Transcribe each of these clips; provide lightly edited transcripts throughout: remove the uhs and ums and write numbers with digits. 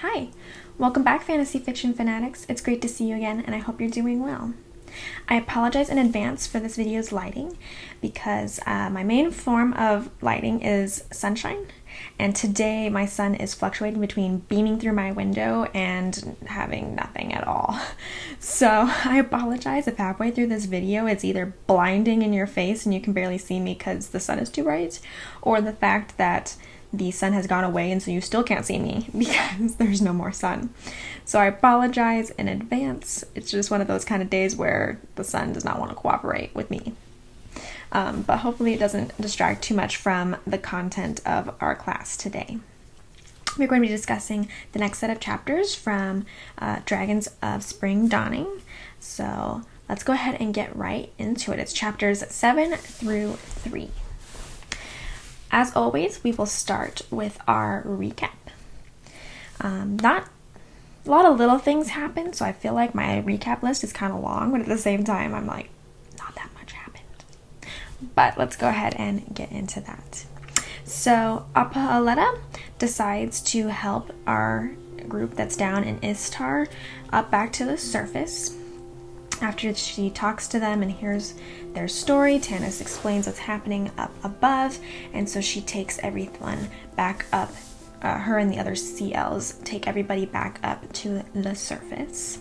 Hi, welcome back fantasy fiction fanatics. It's great to see you again and I hope you're doing well. I apologize in advance for this video's lighting because my main form of lighting is sunshine, and today my sun is fluctuating between beaming through my window and having nothing at all. So I apologize if halfway through this video it's either blinding in your face and you can barely see me because the sun is too bright, or the fact that the sun has gone away and so you still can't see me because there's no more sun. So I apologize in advance. It's just one of those kind of days where the sun does not want to cooperate with me. But hopefully it doesn't distract too much from the content of our class today. We're going to be discussing the next set of chapters from Dragons of Spring Dawning. So let's go ahead and get right into it. It's chapters 7 through 3. As always, we will start with our recap. Not a lot of little things happen, so I feel like my recap list is kind of long, but at the same time, I'm like, not that much happened. But let's go ahead and get into that. So, Apaletta decides to help our group that's down in Istar up back to the surface. After she talks to them and hears their story, Tanis explains what's happening up above, and so she takes everyone back up. Her and the other CLs take everybody back up to the surface.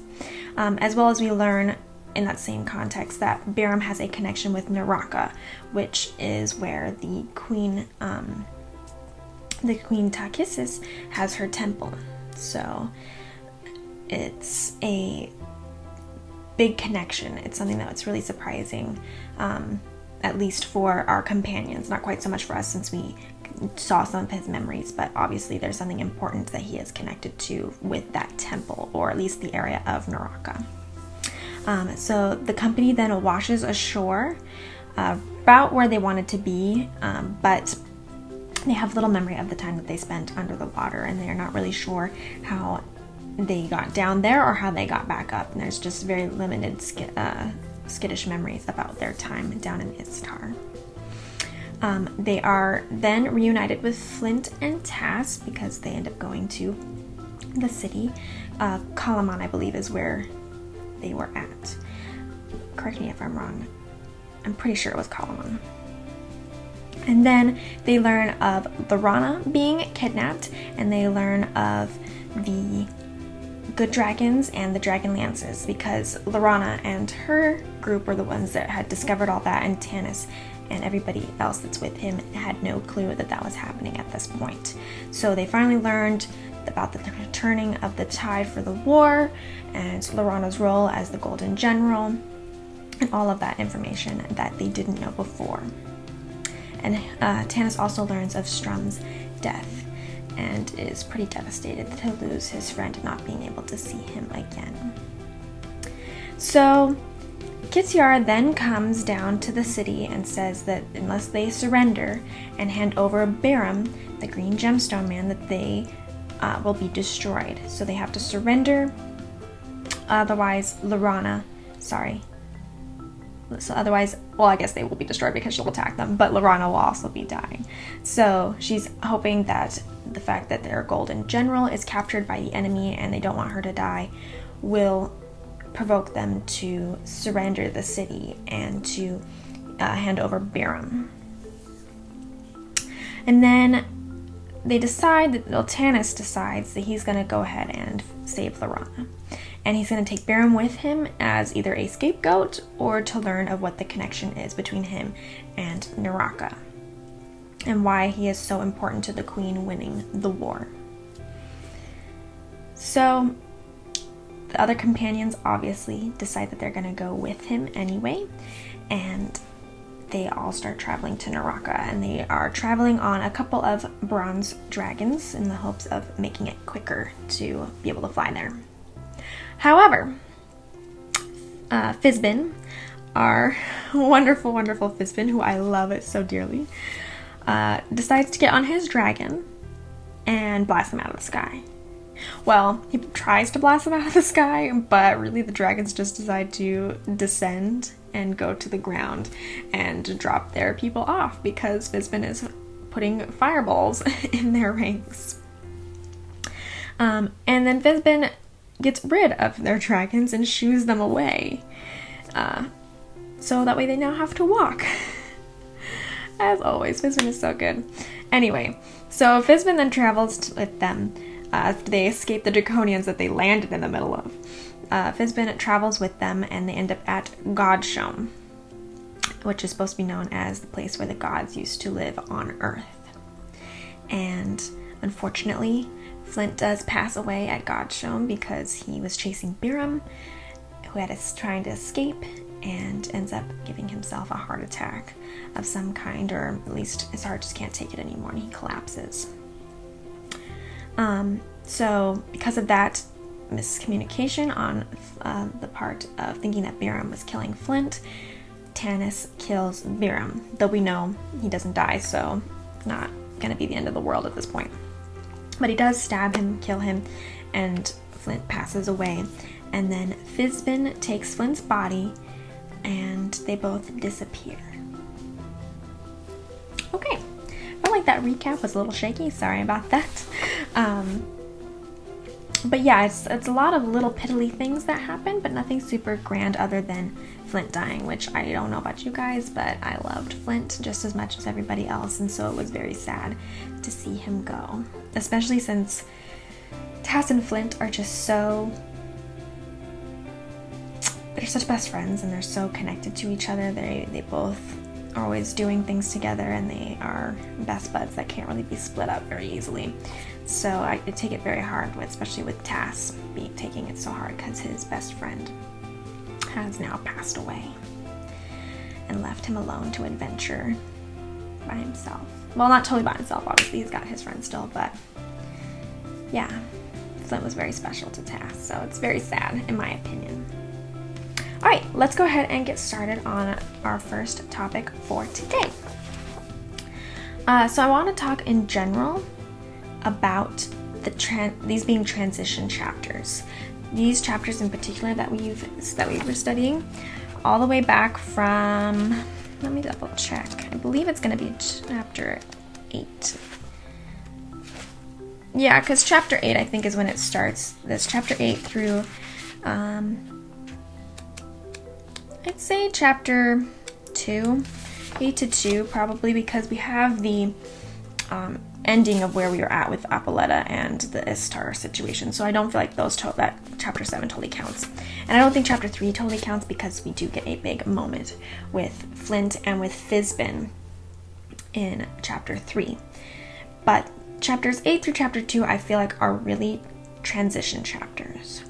As well as we learn in that same context that Biram has a connection with Naraka, which is where the Queen Takisis has her temple. So it's a big connection. It's something that's really surprising, at least for our companions. Not quite so much for us since we saw some of his memories, but obviously there's something important that he is connected to with that temple, or at least the area of Naraka. So the company then washes ashore about where they wanted to be, but they have little memory of the time that they spent under the water, and they're not really sure how they got down there or how they got back up, and there's just very limited skittish memories about their time down in Istar. They are then reunited with Flint and Tass because they end up going to the city. Kalaman, I believe, is where they were at. Correct me if I'm wrong. I'm pretty sure it was Kalaman. And then they learn of Lorana being kidnapped, and they learn of the Good Dragons and the Dragon Lances, because Lorana and her group were the ones that had discovered all that, and Tanis and everybody else that's with him had no clue that that was happening at this point. So they finally learned about the turning of the tide for the war, and Lorana's role as the Golden General, and all of that information that they didn't know before. And Tanis also learns of Strum's death, and is pretty devastated to lose his friend, not being able to see him again. So Kityar then comes down to the city and says that unless they surrender and hand over Biram, the green gemstone man, that they will be destroyed. So they have to surrender, otherwise I guess they will be destroyed because she'll attack them, but Lorana will also be dying. So she's hoping that the fact that their Golden General is captured by the enemy and they don't want her to die will provoke them to surrender the city and to hand over Biram. And then they decide Tanis decides that he's going to go ahead and save Lorana. And he's going to take Biram with him as either a scapegoat or to learn of what the connection is between him and Naraka, and why he is so important to the Queen winning the war. So the other companions obviously decide that they're going to go with him anyway, and they all start traveling to Naraka, and they are traveling on a couple of bronze dragons in the hopes of making it quicker to be able to fly there. However, Fizbin, our wonderful, wonderful Fizbin, who I love it so dearly, decides to get on his dragon and blast him out of the sky. Well, he tries to blast him out of the sky, but really the dragons just decide to descend and go to the ground and drop their people off because Fizbin is putting fireballs in their ranks. And then Fizbin gets rid of their dragons and shoos them away. So that way they now have to walk. As always, Fizbin is so good. Anyway, so Fizbin then travels with them after they escape the draconians that they landed in the middle of. Fizbin travels with them and they end up at Godshome, which is supposed to be known as the place where the gods used to live on Earth. And unfortunately, Flint does pass away at Godshome because he was chasing Biram, who is trying to escape, and ends up giving himself a heart attack of some kind, or at least his heart just can't take it anymore and he collapses. So because of that miscommunication on the part of thinking that Biram was killing Flint, Tanis kills Biram, though we know he doesn't die, so it's not going to be the end of the world at this point. But he does stab him, kill him, and Flint passes away. And then Fizbin takes Flint's body and they both disappear. Okay, I felt like that recap was a little shaky, sorry about that. But yeah, it's a lot of little piddly things that happen, but nothing super grand other than Flint dying, which I don't know about you guys, but I loved Flint just as much as everybody else, and so it was very sad to see him go. Especially since Tass and Flint are just so... they're such best friends and they're so connected to each other. They both are always doing things together and they are best buds that can't really be split up very easily. So I take it very hard, especially with Tass taking it so hard because his best friend has now passed away and left him alone to adventure by himself. Well, not totally by himself, obviously he's got his friends still, but yeah, Flint was very special to Tass, so it's very sad in my opinion. Alright, let's go ahead and get started on our first topic for today. So I want to talk in general about these being transition chapters. These chapters in particular that we were studying all the way back from, let me double check, I believe it's going to be chapter 8. Yeah, because chapter 8 I think is when it starts. This chapter 8 through, I'd say chapter 2, 8 to 2 probably, because we have the ending of where we were at with Apoletta and the Istar situation. So I don't feel like that chapter 7 totally counts. And I don't think chapter 3 totally counts because we do get a big moment with Flint and with Fizbin in chapter 3. But chapters 8 through chapter 2 I feel like are really transition chapters.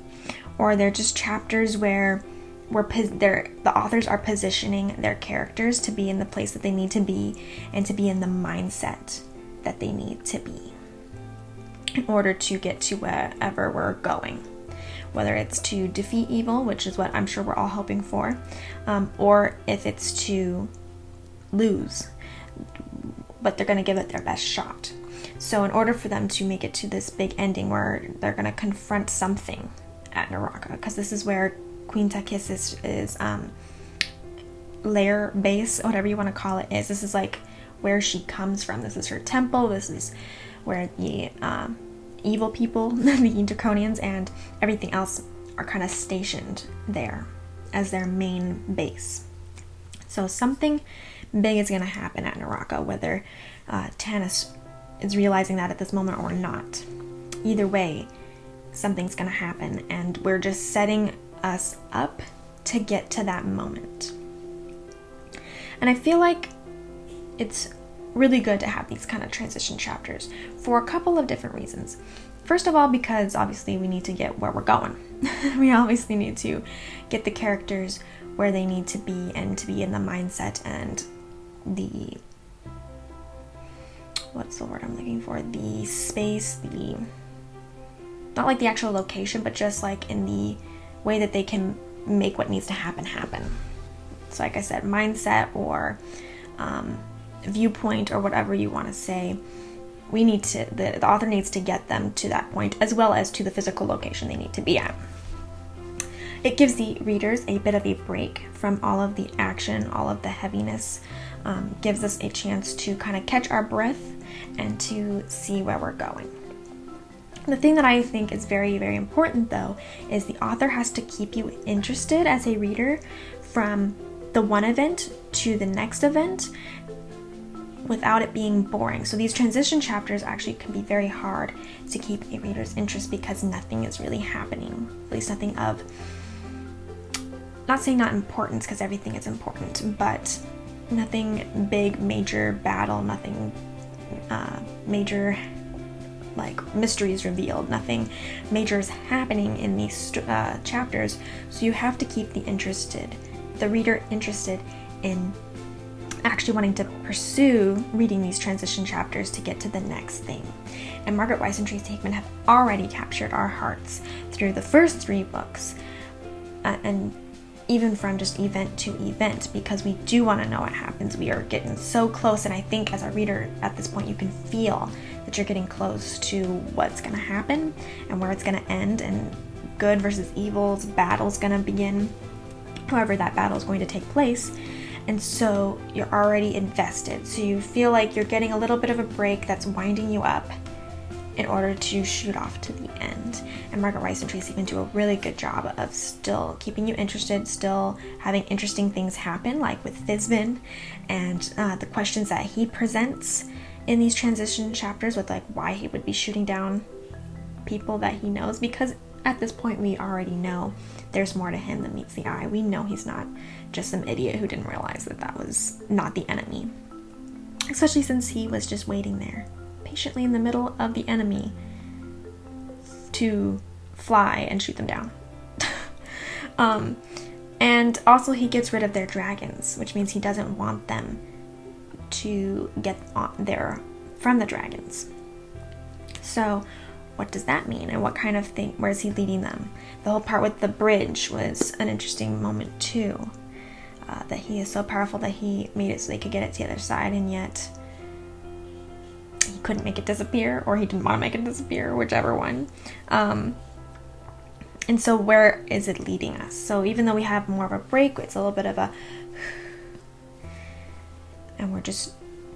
Or they're just chapters where the authors are positioning their characters to be in the place that they need to be and to be in the mindset that they need to be in order to get to wherever we're going. Whether it's to defeat evil, which is what I'm sure we're all hoping for, or if it's to lose, but they're going to give it their best shot. So in order for them to make it to this big ending where they're going to confront something at Naraka, because this is where Queen Takis' lair base, whatever you want to call it, is. This is like where she comes from. This is her temple. This is where the evil people, the Draconians, and everything else are kind of stationed there as their main base. So something big is going to happen at Naraka, whether Tanis is realizing that at this moment or not. Either way, something's going to happen, and we're just setting us up to get to that moment. And I feel like it's really good to have these kind of transition chapters for a couple of different reasons. First of all, because obviously we need to get where we're going. We obviously need to get the characters where they need to be and to be in the mindset and the, what's the word I'm looking for? The space, not like the actual location, but just like in the way that they can make what needs to happen. So like I said, mindset or viewpoint or whatever you want to say, the author needs to get them to that point, as well as to the physical location they need to be at. It gives the readers a bit of a break from all of the action, all of the heaviness, gives us a chance to kind of catch our breath and to see where we're going. The thing that I think is very, very important though is the author has to keep you interested as a reader from the one event to the next event without it being boring. So these transition chapters actually can be very hard to keep a reader's interest because nothing is really happening, at least nothing of, not saying not importance because everything is important, but nothing big, major battle, nothing major like mysteries revealed, nothing major is happening in these chapters. So you have to keep the reader interested in actually wanting to pursue reading these transition chapters to get to the next thing. And Margaret Weis and Tracy Hickman have already captured our hearts through the first 3 books, and even from just event to event, because we do want to know what happens. We are getting so close, and I think as a reader at this point you can feel that you're getting close to what's going to happen and where it's going to end, and good versus evil's battle's going to begin, however that battle is going to take place. And so you're already invested, so you feel like you're getting a little bit of a break that's winding you up in order to shoot off to the end. And Margaret Weis and Tracy Hickman do a really good job of still keeping you interested, still having interesting things happen, like with Fizbin and the questions that he presents in these transition chapters with like why he would be shooting down people that he knows, because at this point we already know there's more to him than meets the eye. We know he's not just some idiot who didn't realize that that was not the enemy, especially since he was just waiting there patiently in the middle of the enemy to fly and shoot them down. And also he gets rid of their dragons, which means he doesn't want them to get on there from the dragons. So what does that mean, and what kind of thing, where is he leading them? The whole part with the bridge was an interesting moment too, that he is so powerful that he made it so they could get it to the other side, and yet he couldn't make it disappear, or he didn't want to make it disappear, whichever one. And so where is it leading us? So even though we have more of a break, it's a little bit of a, and we're just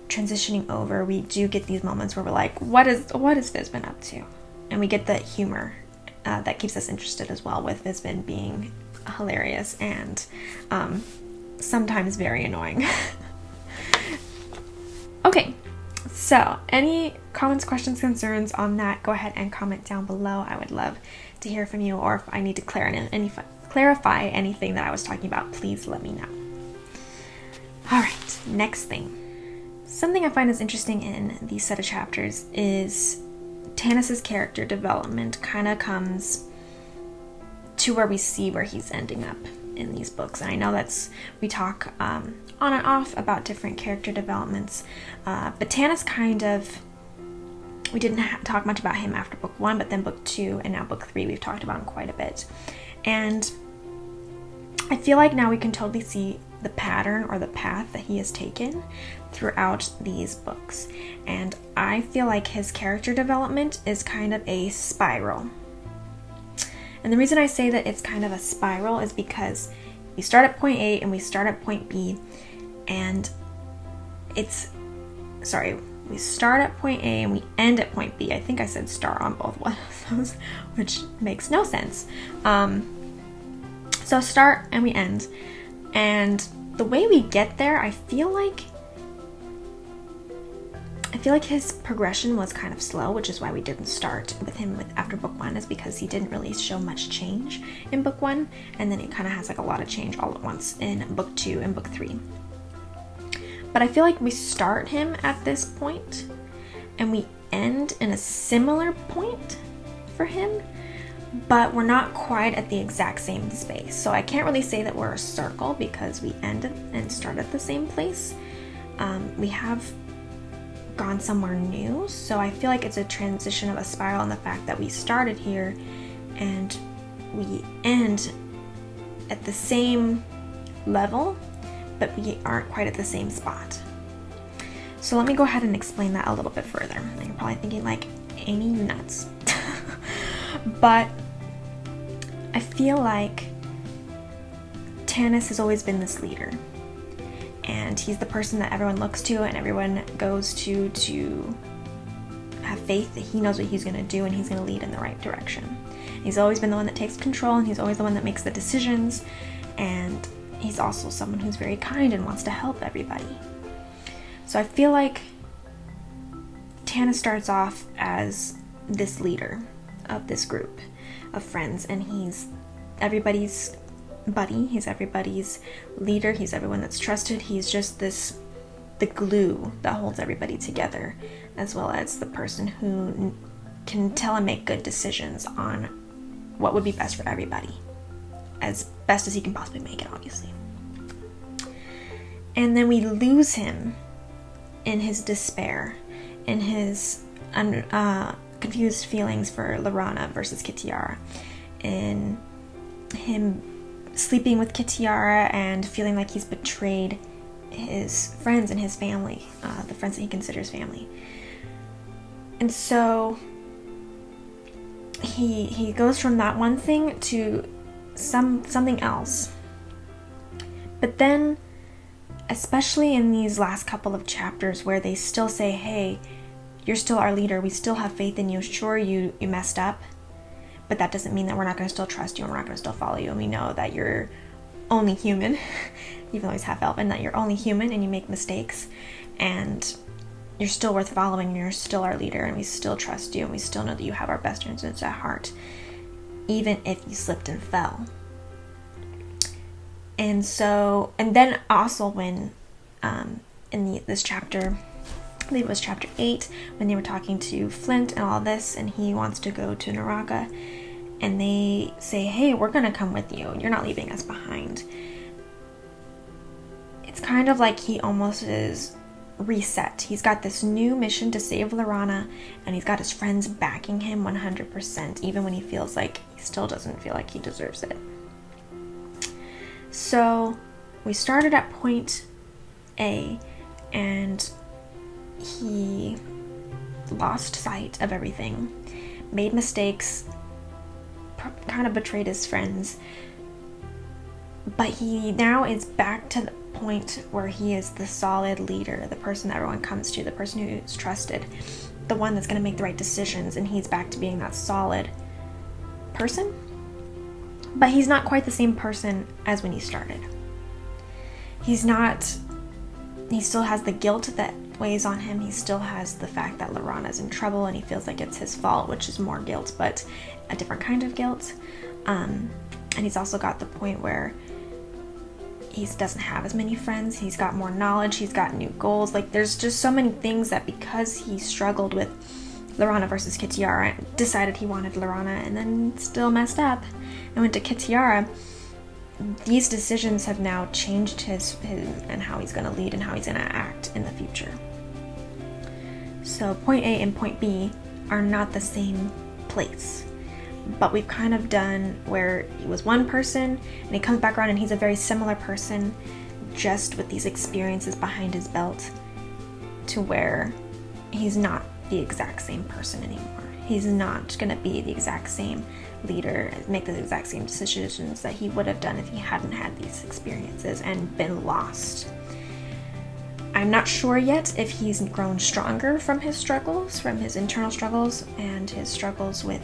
transitioning over, we do get these moments where we're like, what is Fizbin up to? And we get the humor that keeps us interested as well, with Fizbin being hilarious and sometimes very annoying. Okay, so any comments, questions, concerns on that, go ahead and comment down below. I would love to hear from you, or if I need to clarify anything that I was talking about, please let me know. All right, next thing. Something I find is interesting in these set of chapters is Tanis's character development kind of comes to where we see where he's ending up in these books. And I know we talk on and off about different character developments, but Tanis kind of, we didn't talk much about him after book 1, but then book 2 and now book 3 we've talked about him quite a bit. And I feel like now we can totally see the pattern or the path that he has taken throughout these books. And I feel like his character development is kind of a spiral. And the reason I say that it's kind of a spiral is because we start at point A and we start at point B, and we start at point A and we end at point B. I think I said start on both one of those, which makes no sense. So start and we end. And the way we get there, I feel like his progression was kind of slow, which is why we didn't start with him after book 1, is because he didn't really show much change in book 1, and then it kind of has like a lot of change all at once in book 2 and book 3. But I feel like we start him at this point and we end in a similar point for him, but we're not quite at the exact same space. So I can't really say that we're a circle because we end and start at the same place. We have gone somewhere new, so I feel like it's a transition of a spiral in the fact that we started here and we end at the same level, but we aren't quite at the same spot. So let me go ahead and explain that a little bit further. And you're probably thinking like, Amy, you nuts. But I feel like Tanis has always been this leader, and he's the person that everyone looks to and everyone goes to have faith that he knows what he's going to do and he's going to lead in the right direction. He's always been the one that takes control, and he's always the one that makes the decisions, and he's also someone who's very kind and wants to help everybody. So I feel like Tanis starts off as this leader of this group of friends, and he's everybody's buddy, he's everybody's leader, he's everyone that's trusted. He's just the glue that holds everybody together, as well as the person who can tell and make good decisions on what would be best for everybody, as best as he can possibly make it, obviously. And then we lose him in his despair, in his confused feelings for Laurana versus Kitiara, in him sleeping with Kitiara and feeling like he's betrayed his friends and his family, the friends that he considers family. And so he goes from that one thing to something else. But then, especially in these last couple of chapters where they still say, hey, you're still our leader, we still have faith in you, sure, you messed up, but that doesn't mean that we're not going to still trust you and we're not going to still follow you, and we know that you're only human, even though he's half elf, and that you're only human and you make mistakes, and you're still worth following, and you're still our leader, and we still trust you, and we still know that you have our best interests at heart, even if you slipped and fell. And then also when in this chapter, I believe it was chapter 8, when they were talking to Flint and all this, and he wants to go to Naraka, and they say, hey, we're gonna come with you, you're not leaving us behind. It's kind of like he almost is reset. He's got this new mission to save Laurana, and he's got his friends backing him 100%, even when he feels like he still doesn't feel like he deserves it. So we started at point A, and he lost sight of everything, made mistakes, kind of betrayed his friends, but he now is back to the point where he is the solid leader, the person that everyone comes to, the person who's trusted, the one that's going to make the right decisions, and he's back to being that solid person. But he's not quite the same person as when he started. He still has the guilt that weighs on him. He still has the fact that Laurana's in trouble and he feels like it's his fault, which is more guilt, but a different kind of guilt. And he's also got the point where he doesn't have as many friends. He's got more knowledge. He's got new goals. Like, there's just so many things that because he struggled with Laurana versus Kitiara, decided he wanted Laurana, and then still messed up and went to Kitiara, these decisions have now changed him and how he's going to lead and how he's going to act in the future. So point A and point B are not the same place, but we've kind of done where he was one person and he comes back around and he's a very similar person, just with these experiences behind his belt, to where he's not the exact same person anymore. He's not going to be the exact same leader, make the exact same decisions that he would have done if he hadn't had these experiences and been lost. I'm not sure yet if he's grown stronger from his struggles, from his internal struggles and his struggles with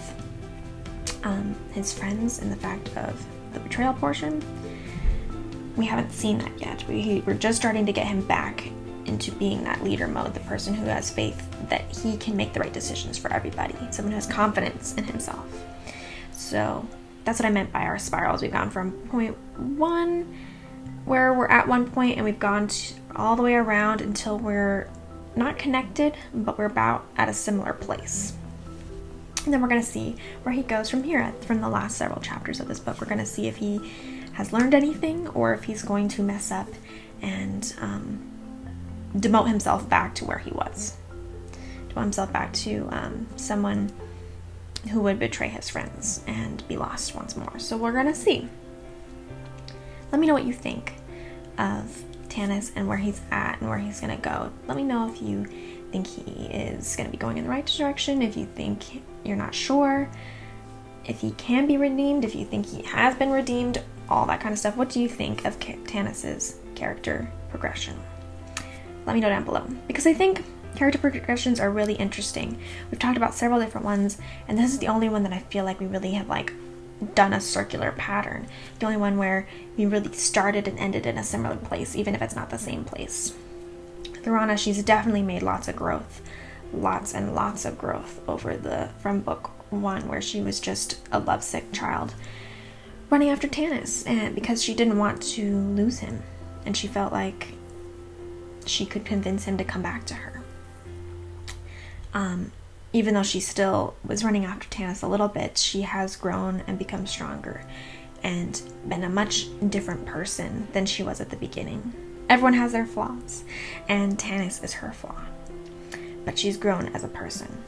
his friends and the fact of the betrayal portion. We haven't seen that yet. We're just starting to get him back into being that leader mode, the person who has faith that he can make the right decisions for everybody, someone who has confidence in himself. So that's what I meant by our spirals. We've gone from point 1, where we're at one point, and we've gone all the way around until we're not connected, but we're about at a similar place. And then we're going to see where he goes from here, from the last several chapters of this book. We're going to see if he has learned anything, or if he's going to mess up and demote himself back to where he was. Demote himself back to someone who would betray his friends and be lost once more. So we're going to see. Let me know what you think of Tanis and where he's at and where he's going to go. Let me know if you think he is going to be going in the right direction, if you think you're not sure, if he can be redeemed, if you think he has been redeemed, all that kind of stuff. What do you think of Tanis's character progression? Let me know down below, because I think character progressions are really interesting. We've talked about several different ones, and this is the only one that I feel like we really have like done a circular pattern. The only one where we really started and ended in a similar place, even if it's not the same place. Thorana, she's definitely made lots of growth. Lots and lots of growth from book 1, where she was just a lovesick child running after Tanis, and because she didn't want to lose him, and she felt like she could convince him to come back to her. Even though she still was running after Tanis a little bit, she has grown and become stronger and been a much different person than she was at the beginning. Everyone has their flaws, and Tanis is her flaw, but she's grown as a person.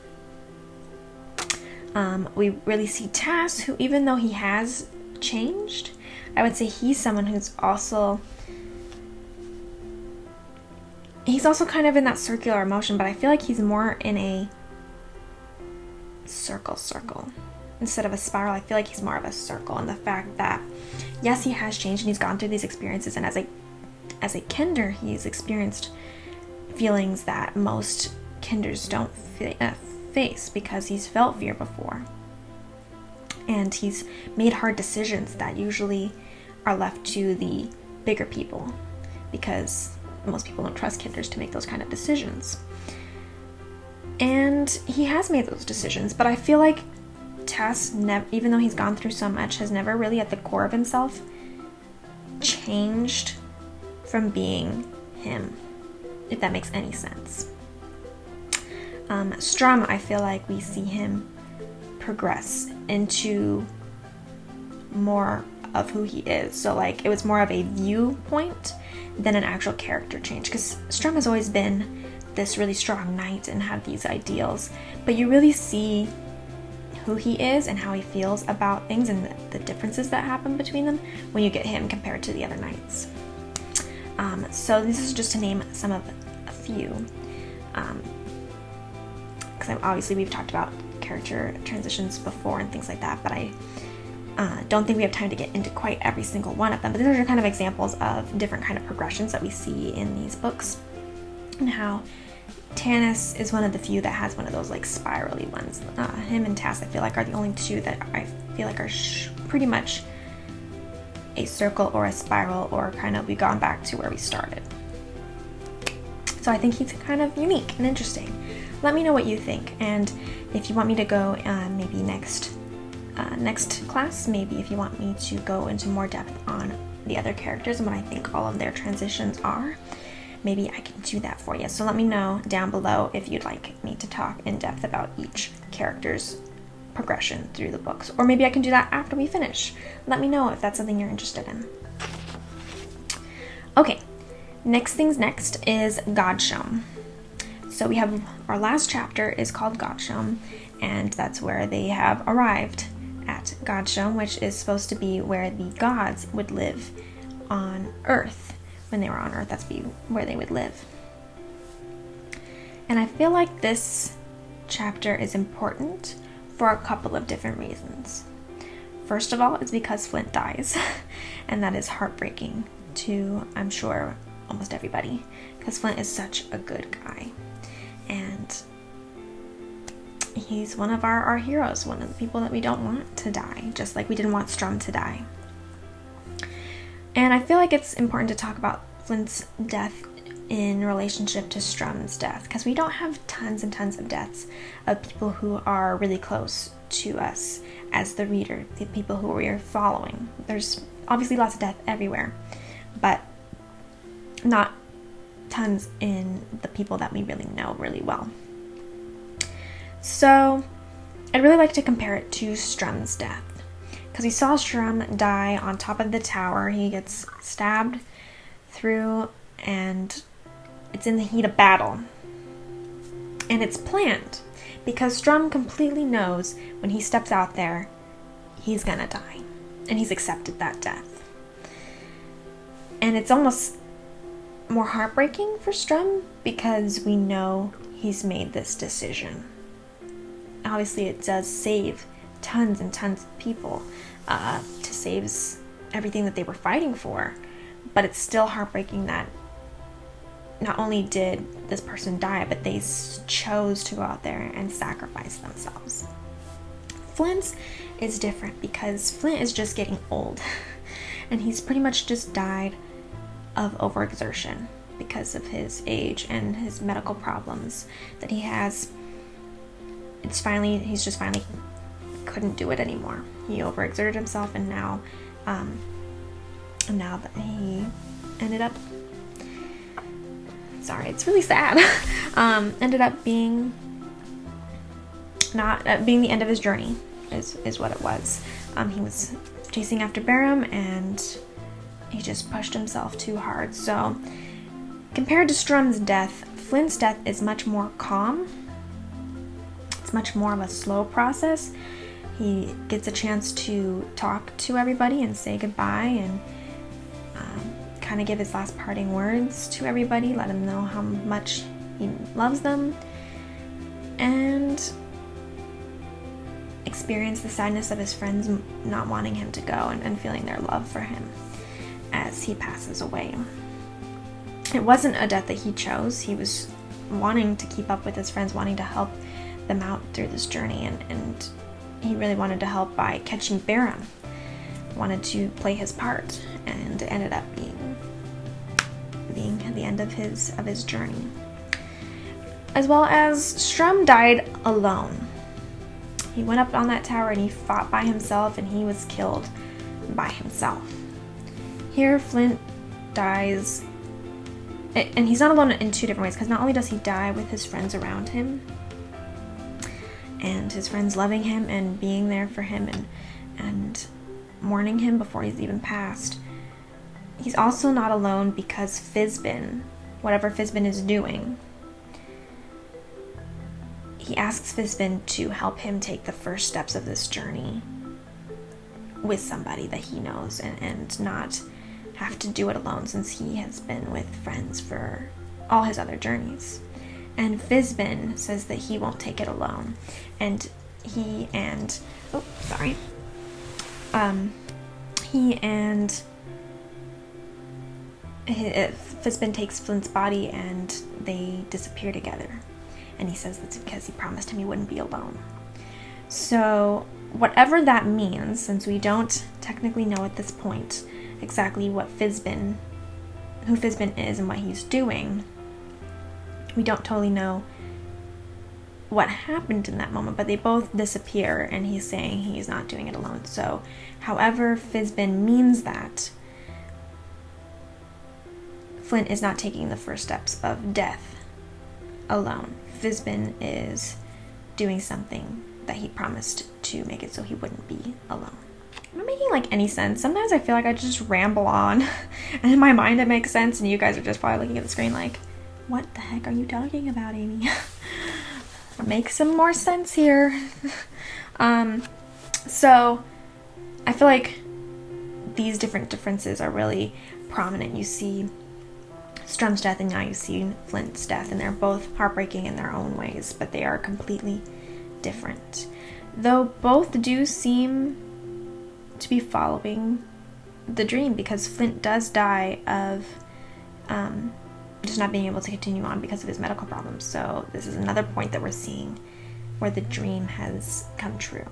We really see Tas, who, even though he has changed, I would say he's someone who's also kind of in that circular motion, but I feel like he's more in a circle instead of a spiral. I feel like he's more of a circle, and the fact that yes, he has changed and he's gone through these experiences, and as a kinder, he's experienced feelings that most kinders don't face, because he's felt fear before, and he's made hard decisions that usually are left to the bigger people, because most people don't trust kinders to make those kind of decisions. And he has made those decisions, but I feel like Tas, even though he's gone through so much, has never really at the core of himself changed from being him, if that makes any sense. Strum, I feel like we see him progress into more of who he is. So like it was more of a viewpoint than an actual character change, because Strum has always been this really strong knight and have these ideals, but you really see who he is and how he feels about things and the differences that happen between them when you get him compared to the other knights. So this is just to name a few, because obviously we've talked about character transitions before and things like that, but I don't think we have time to get into quite every single one of them, but these are kind of examples of different kind of progressions that we see in these books, and how Tanis is one of the few that has one of those like spirally ones. Him and Tas, I feel like, are the only two that I feel like are pretty much a circle or a spiral, or kind of we've gone back to where we started. So I think he's kind of unique and interesting. Let me know what you think, and if you want me to go maybe next class, maybe if you want me to go into more depth on the other characters and what I think all of their transitions are, maybe I can do that for you. So let me know down below if you'd like me to talk in depth about each character's progression through the books, or maybe I can do that after we finish. Let me know if that's something you're interested in. Okay, next things next is Godshome. So we have our last chapter is called Godshome, and that's where they have arrived at Godshome, which is supposed to be where the gods would live on Earth. When they were on Earth, that's where they would live. And I feel like this chapter is important for a couple of different reasons. First of all, it's because Flint dies, and that is heartbreaking to, I'm sure, almost everybody, because Flint is such a good guy, and he's one of our heroes, one of the people that we don't want to die, just like we didn't want Strum to die. And I feel like it's important to talk about Flint's death in relationship to Strum's death, because we don't have tons and tons of deaths of people who are really close to us as the reader, the people who we are following. There's obviously lots of death everywhere, but not tons in the people that we really know really well. So I'd really like to compare it to Strum's death, because we saw Strum die on top of the tower. He gets stabbed through, and it's in the heat of battle. And it's planned, because Strum completely knows when he steps out there, he's gonna die. And he's accepted that death. And it's almost more heartbreaking for Strum, because we know he's made this decision. Obviously, it does save tons and tons of people, to save everything that they were fighting for, but it's still heartbreaking that not only did this person die, but they chose to go out there and sacrifice themselves. Flint is different because Flint is just getting old, and he's pretty much just died of overexertion because of his age and his medical problems that he has. He's just finally couldn't do it anymore. He overexerted himself, and now that he ended up, sorry, it's really sad, ended up being being the end of his journey is what it was. He was chasing after Barham, and he just pushed himself too hard. So compared to Strum's death, Flint's death is much more calm. It's much more of a slow process. He gets a chance to talk to everybody and say goodbye, and kind of give his last parting words to everybody, let them know how much he loves them, and experience the sadness of his friends not wanting him to go, and feeling their love for him as he passes away. It wasn't a death that he chose. He was wanting to keep up with his friends, wanting to help them out through this journey, and he really wanted to help by catching Barham, wanted to play his part, and it ended up being the end of his journey. As well as Strum died alone. He went up on that tower and he fought by himself, and he was killed by himself. Here Flint dies, and he's not alone in two different ways, because not only does he die with his friends around him, and his friends loving him and being there for him and mourning him before he's even passed, he's also not alone because Fizbin, whatever Fizbin is doing, he asks Fizbin to help him take the first steps of this journey with somebody that he knows, and not have to do it alone, since he has been with friends for all his other journeys. And Fizbin says that he won't take it alone, and Fizbin takes Flint's body and they disappear together. And he says that's because he promised him he wouldn't be alone. So whatever that means, since we don't technically know at this point exactly who Fizbin is and what he's doing, we don't totally know what happened in that moment, but they both disappear, and he's saying he's not doing it alone. So however Fizbin means that, Flint is not taking the first steps of death alone. Fizbin is doing something that he promised to make it so he wouldn't be alone. Am I making any sense? Sometimes I feel like I just ramble on, and in my mind it makes sense, and you guys are just probably looking at the screen like, what the heck are you talking about, Amy? Make some more sense here. So I feel like these differences are really prominent. You see Strum's death, and now you see Flint's death, and they're both heartbreaking in their own ways, but they are completely different. Though both do seem to be following the dream, because Flint does die of just not being able to continue on because of his medical problems. So this is another point that we're seeing where the dream has come true.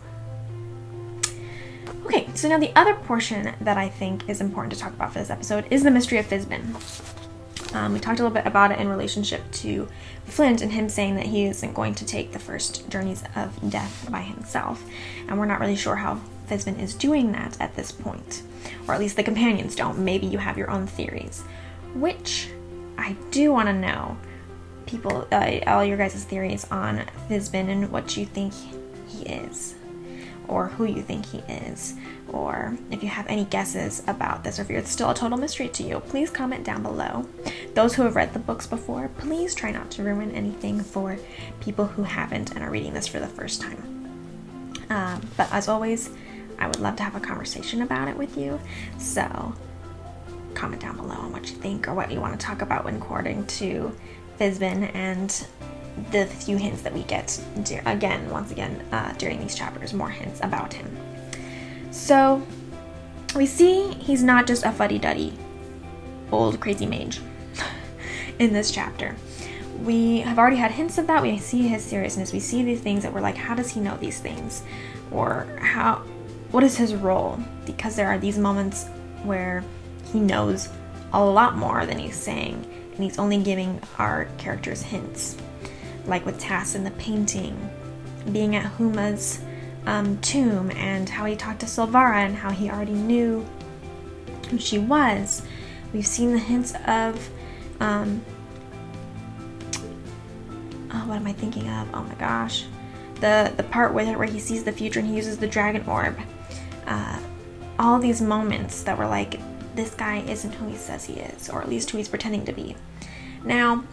Okay, so now the other portion that I think is important to talk about for this episode is the mystery of Fizbin. We talked a little bit about it in relationship to Flint and him saying that he isn't going to take the first journeys of death by himself. And we're not really sure how Fizbin is doing that at this point. Or at least the companions don't. Maybe you have your own theories. Which I do want to know, people, all your guys' theories on Fizbin and what you think he is. Or who you think he is. Or if you have any guesses about this, or if it's still a total mystery to you, please comment down below. Those who have read the books before, please try not to ruin anything for people who haven't and are reading this for the first time. But as always, I would love to have a conversation about it with you. So comment down below on what you think or what you want to talk about when according to Fizbin and the few hints that we get, once again, during these chapters, more hints about him. So we see he's not just a fuddy-duddy old crazy mage. in this chapter. We have already had hints of that. We see his seriousness. We see these things that we're like, how does he know these things? Or what is his role? Because there are these moments where he knows a lot more than he's saying, and he's only giving our characters hints. Like with Tass in the painting, being at Huma's tomb, and how he talked to Silvara and how he already knew who she was. We've seen the hints of what am I thinking of? Oh my gosh. The part where he sees the future and he uses the dragon orb. All these moments that were like, this guy isn't who he says he is, or at least who he's pretending to be. Now,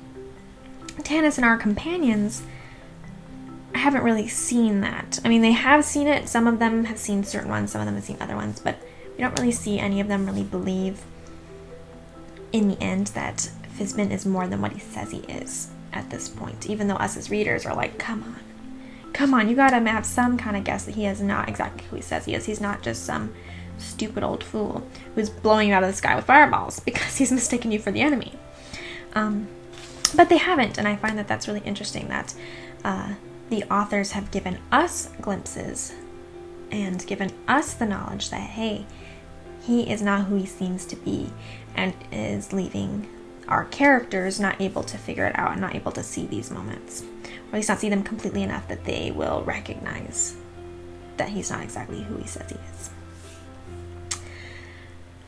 Tanis and our companions haven't really seen that. I mean, they have seen it. Some of them have seen certain ones, some of them have seen other ones, but we don't really see any of them really believe in the end that Fizban is more than what he says he is at this point, even though us as readers are like, come on, you gotta have some kind of guess that he is not exactly who he says he is. He's not just some stupid old fool who's blowing you out of the sky with fireballs because he's mistaken you for the enemy. But they haven't, and I find that that's really interesting that the authors have given us glimpses and given us the knowledge that, hey, he is not who he seems to be, and is leaving our characters not able to figure it out and not able to see these moments, or at least not see them completely enough that they will recognize that he's not exactly who he says he is.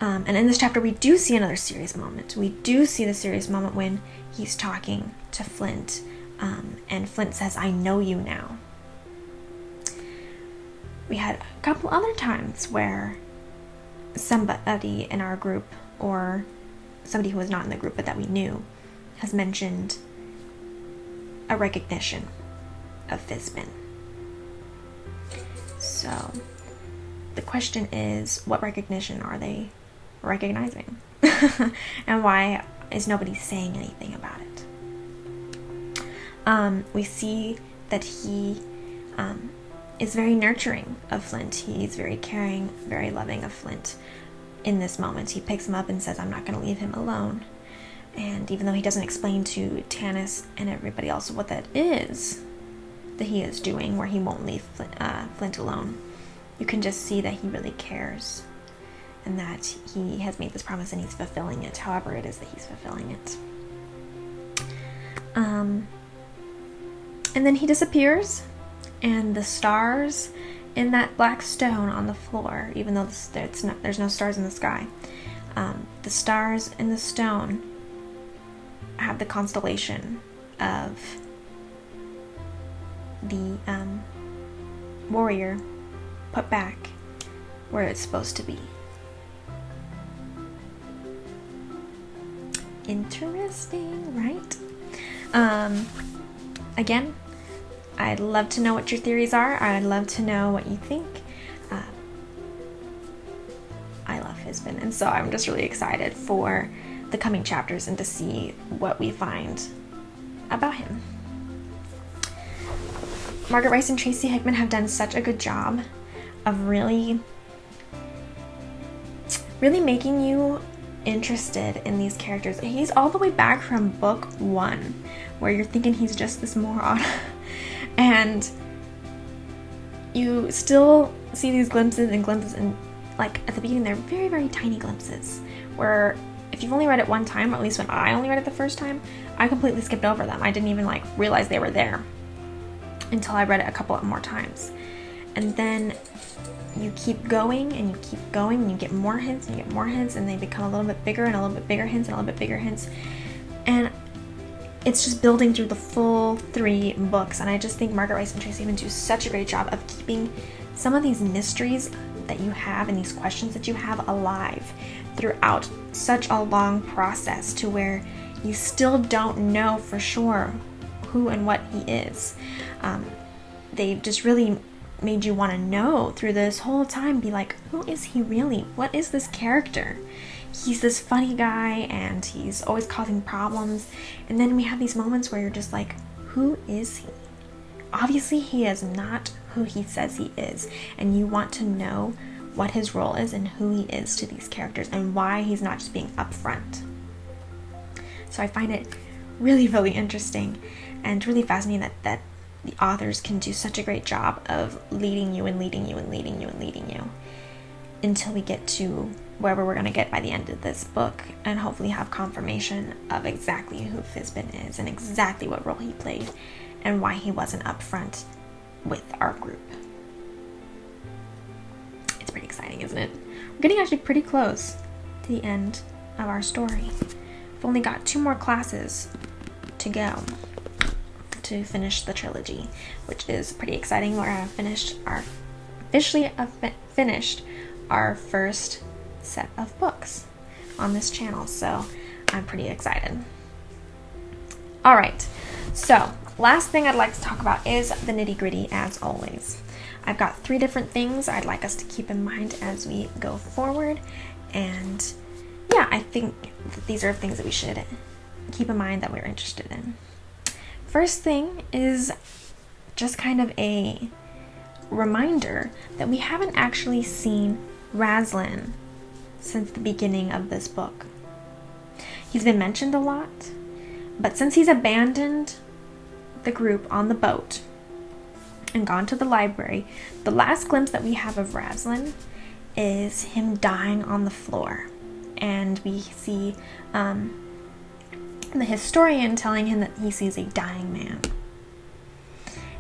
And in this chapter, we do see another serious moment. We do see the serious moment when he's talking to Flint, and Flint says, I know you now. We had a couple other times where somebody in our group, or somebody who was not in the group but that we knew, has mentioned a recognition of Fizban. So the question is, what recognition are they recognizing? And why is nobody saying anything about it? We see that he is very nurturing of Flint. He's very caring, very loving of Flint. In this moment, he picks him up and says, I'm not going to leave him alone. And even though he doesn't explain to Tanis and everybody else what that is that he is doing, where he won't leave Flint alone, you can just see that he really cares, and that he has made this promise and he's fulfilling it, however it is that he's fulfilling it. And then he disappears, and the stars in that black stone on the floor, even though there's no stars in the sky, the stars in the stone have the constellation of the warrior put back where it's supposed to be. Interesting, right? Again, I'd love to know what your theories are. I'd love to know what you think. I love Fizban, and so I'm just really excited for the coming chapters and to see what we find about him. Margaret Rice and Tracy Hickman have done such a good job of really making you interested in these characters. He's all the way back from book 1, where you're thinking he's just this moron. And you still see these glimpses, and like at the beginning they're very, very tiny glimpses, where if you've only read it one time, or at least when I only read it the first time, I completely skipped over them. I didn't even realize they were there until I read it a couple of more times. And then you keep going and you keep going and you get more hints and you get more hints, and they become a little bit bigger and a little bit bigger hints and a little bit bigger hints. And it's just building through the full 3 books. And I just think Margaret Rice and Tracy Hickman do such a great job of keeping some of these mysteries that you have and these questions that you have alive throughout such a long process, to where you still don't know for sure who and what he is. They just really made you want to know through this whole time, be like, who is he really? What is this character? He's this funny guy and he's always causing problems. And then we have these moments where you're just like, who is he? Obviously he is not who he says he is, and you want to know what his role is and who he is to these characters and why he's not just being upfront. So I find it really, really interesting and really fascinating that the authors can do such a great job of leading you and leading you and leading you and leading you until we get to wherever we're going to get by the end of this book, and hopefully have confirmation of exactly who Fizbin is and exactly what role he played and why he wasn't up front with our group. It's pretty exciting, isn't it? We're getting actually pretty close to the end of our story. We've only got 2 more classes to go to finish the trilogy, which is pretty exciting. We're officially finished our first set of books on this channel, so I'm pretty excited. All right, so last thing I'd like to talk about is the nitty gritty, as always. I've got 3 different things I'd like us to keep in mind as we go forward, and yeah, I think that these are things that we should keep in mind that we're interested in. First thing is just kind of a reminder that we haven't actually seen Razlan since the beginning of this book. He's been mentioned a lot, but since he's abandoned the group on the boat and gone to the library, the last glimpse that we have of Razlan is him dying on the floor. And we see the historian telling him that he sees a dying man.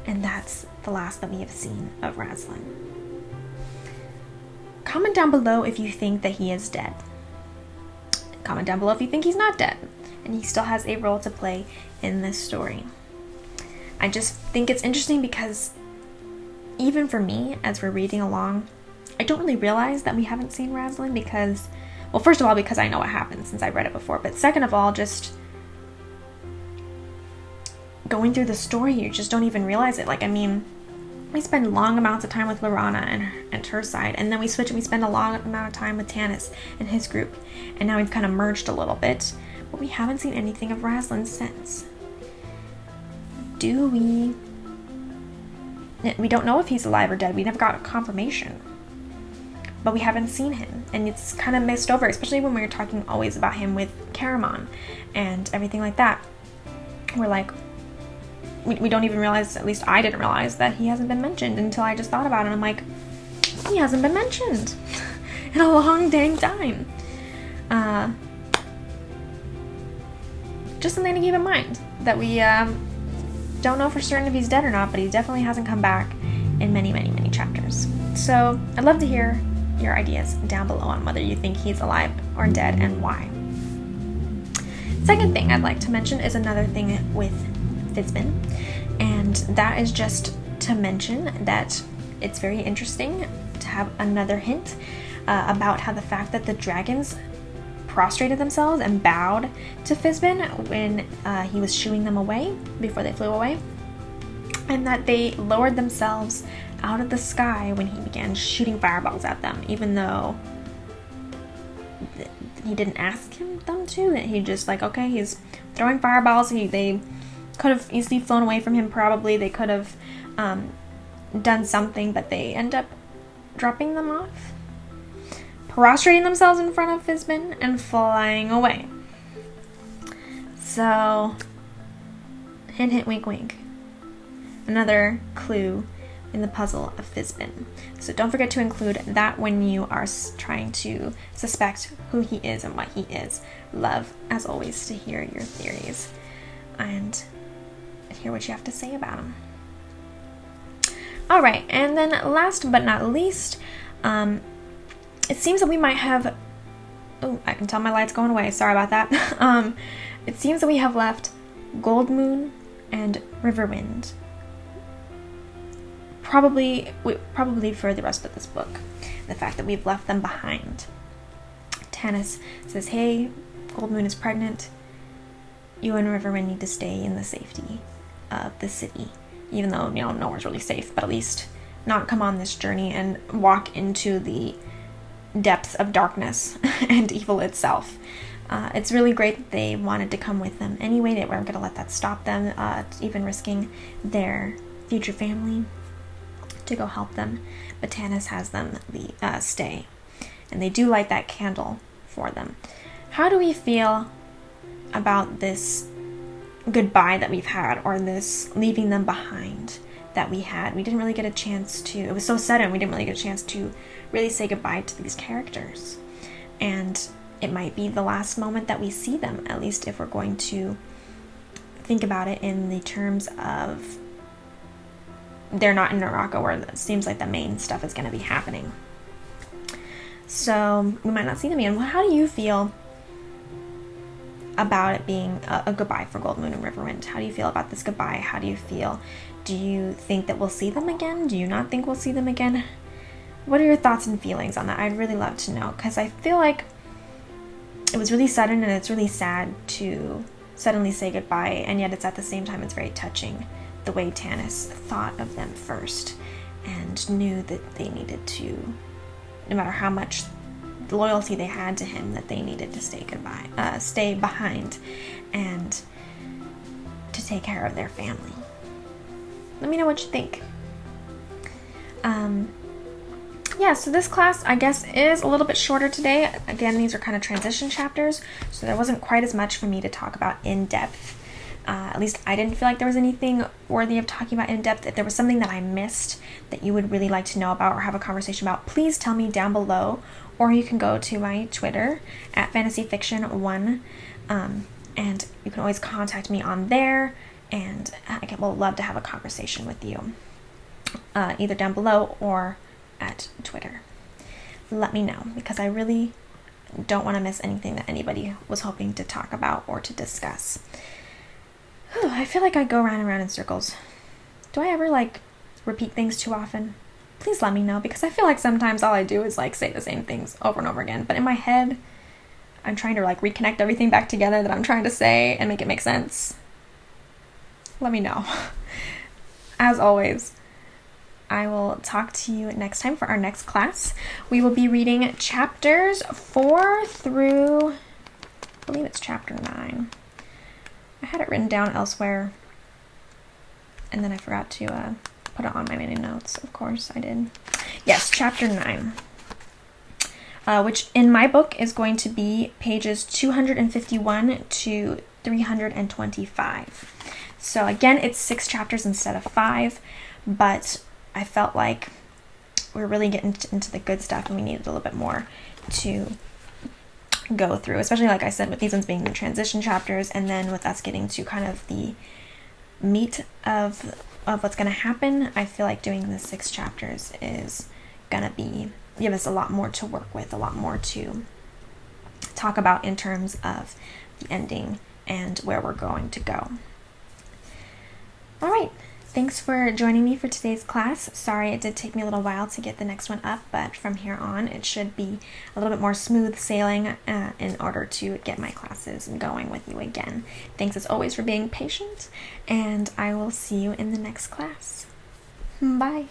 And that's the last that we have seen of Razlan. Comment down below if you think that he is dead. Comment down below if you think he's not dead and he still has a role to play in this story. I just think it's interesting because even for me, as we're reading along, I don't really realize that we haven't seen Razlan because, well, first of all, because I know what happens since I've read it before, but second of all, just going through the story, you just don't even realize it. Like, I mean, we spend long amounts of time with Laurana and her side, and then we switch and we spend a long amount of time with Tanis and his group, and now we've kind of merged a little bit, but we haven't seen anything of Razlan since. We don't know if he's alive or dead. We never got a confirmation, but we haven't seen him, and it's kind of missed over, especially when we were talking always about him with Caramon and everything like that. We're like, we don't even realize, at least I didn't realize, that he hasn't been mentioned until I just thought about it. I'm like, he hasn't been mentioned in a long dang time. Just something to keep in mind, that we don't know for certain if he's dead or not, but he definitely hasn't come back in many, many, many chapters. So I'd love to hear your ideas down below on whether you think he's alive or dead and why. Second thing I'd like to mention is another thing with Fizbin, and that is just to mention that it's very interesting to have another hint about how the fact that the dragons prostrated themselves and bowed to Fizbin when he was shooing them away before they flew away, and that they lowered themselves out of the sky when he began shooting fireballs at them, even though he didn't ask them to. That he just like, okay, he's throwing fireballs. They could have easily flown away from him. Probably they could have done something, but they end up dropping them off, prostrating themselves in front of Fizbin, and flying away. So, hint, hint, wink, wink. Another clue in the puzzle of Fizbin. So don't forget to include that when you are trying to suspect who he is and what he is. Love, as always, to hear your theories and hear what you have to say about him. Alright, and then last but not least, it seems that we might have... Oh, I can tell my light's going away. Sorry about that. It seems that we have left Goldmoon and Riverwind. Probably for the rest of this book. The fact that we've left them behind. Tanis says, hey, Goldmoon is pregnant. You and Riverwind need to stay in the safety of the city. Even though, nowhere's really safe, but at least not come on this journey and walk into the depths of darkness and evil itself. It's really great that they wanted to come with them anyway. They weren't going to let that stop them, even risking their future family to go help them. But Tanis has them stay, and they do light that candle for them. How do we feel about this goodbye that we've had, or this leaving them behind that we had. We didn't really get a chance to, it was so sudden, we didn't really get a chance to really say goodbye to these characters. And it might be the last moment that we see them, at least if we're going to think about it in the terms of they're not in Naraka, where it seems like the main stuff is going to be happening. So we might not see them again. Well, how do you feel about it being a goodbye for Gold Moon and Riverwind? How do you feel about this goodbye? How do you feel? Do you think that we'll see them again? Do you not think we'll see them again? What are your thoughts and feelings on that? I'd really love to know, because I feel like it was really sudden, and it's really sad to suddenly say goodbye, and yet it's at the same time, it's very touching the way Tanis thought of them first and knew that they needed to, no matter how much loyalty they had to him, that they needed to stay behind and to take care of their family. Let me know what you think. Yeah, so this class, I guess, is a little bit shorter today. Again, these are kind of transition chapters, so there wasn't quite as much for me to talk about in depth. At least I didn't feel like there was anything worthy of talking about in depth. If there was something that I missed that you would really like to know about or have a conversation about, please tell me down below, or you can go to my Twitter at fantasyfiction1, and you can always contact me on there, and I will love to have a conversation with you, either down below or at Twitter. Let me know, because I really don't want to miss anything that anybody was hoping to talk about or to discuss. Whew, I feel like I go round and round in circles. Do I ever repeat things too often? Please let me know, because I feel like sometimes all I do is say the same things over and over again, but in my head I'm trying to reconnect everything back together that I'm trying to say and make it make sense. Let me know. As always, I will talk to you next time for our next class. We will be reading chapters 4 through, I believe it's chapter 9. I had it written down elsewhere, and then I forgot to put it on my mini notes. Of course I did. Yes, chapter 9, which in my book is going to be pages 251 to 325. So again, it's 6 chapters instead of 5, but I felt like we were really getting into the good stuff, and we needed a little bit more to go through, especially like I said, with these ones being the transition chapters, and then with us getting to kind of the meat of what's going to happen. I feel like doing the 6 chapters is going to give us a lot more to work with, a lot more to talk about in terms of the ending and where we're going to go. All right. Thanks for joining me for today's class. Sorry it did take me a little while to get the next one up, but from here on it should be a little bit more smooth sailing in order to get my classes going with you again. Thanks as always for being patient, and I will see you in the next class. Bye.